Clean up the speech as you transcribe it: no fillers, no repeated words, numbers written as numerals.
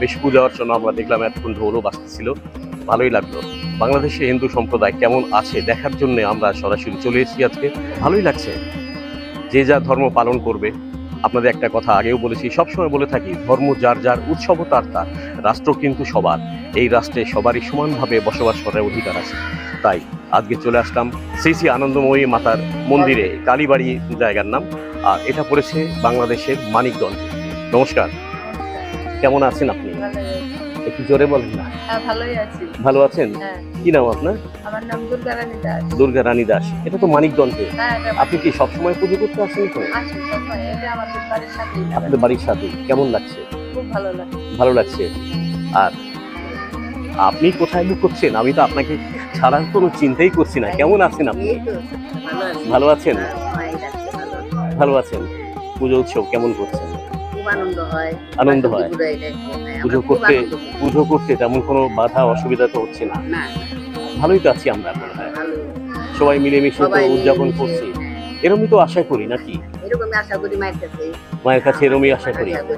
বেশ পূজা অর্চনা আমরা দেখলাম, এতক্ষণ ঢোলও বাজতেছিল, ভালোই লাগলো। বাংলাদেশে হিন্দু সম্প্রদায় কেমন আছে দেখার জন্য আমরা সরাসরি চলে এসেছি আজকে, ভালোই লাগছে। যে যা ধর্ম পালন করবে। আপনাদের একটা কথা আগেও বলেছি, সবসময় বলে থাকি, ধর্ম যার যার, উৎসবও তার তার, রাষ্ট্র কিন্তু সবার। এই রাষ্ট্রে সবারই সমানভাবে বসবাস করার অধিকার আছে। তাই আজকে চলে আসলাম শ্রী শ্রী আনন্দময়ী মাতার মন্দিরে, কালীবাড়ি জায়গার নাম, আর এটা পড়েছে বাংলাদেশের মানিকগঞ্জ। নমস্কার, কেমন আছেন আপনি? একটু জোরে বলেন না। ভালোই আছি। ভালো আছেন? হ্যাঁ। কি নাম আপনার? আমার নাম দুর্গা রানী দাস। দুর্গা রানী দাস। এটা তো মানিকগঞ্জে। হ্যাঁ, আপনি কি সবসময় পুজো করতে আসেন তো? আসি সবাই, এটা আমাদের বাড়ির সাথেই। আপনাদের বাড়ির সাথে কেমন লাগছে? খুব ভালো লাগে। ভালো লাগছে। আর আপনি কোথায় লুকোচ্ছেন? আমি তো আপনাকে ছাড়ার কোনো চিন্তাই করছি না। কেমন আছেন আপনি? এই তো, ভালো আছি। ভালো আছেন? মায়ের কাছে ভালো। ভালো আছেন। পুজো উৎসব কেমন করছেন? খুব আনন্দ হয়। আনন্দ হয়। পুজো এটা একটু, হ্যাঁ, পুজো আমরা খুব করতে আনন্দ করি। পুজো করতে তেমন কোনো বাধা অসুবিধা তো হচ্ছে না। না, ভালোই তো আছি আমরা মনে হয়। ভালো। সবাই মিলেমিশে তো সবাই উদযাপন মিলেমিশে, করছি। হ্যাঁ। এরকমই তো আশা করি নাকি? এরকমই আশা করি মায়ের কাছে। মায়ের কাছে এরকমই আশা করি। আশা করি।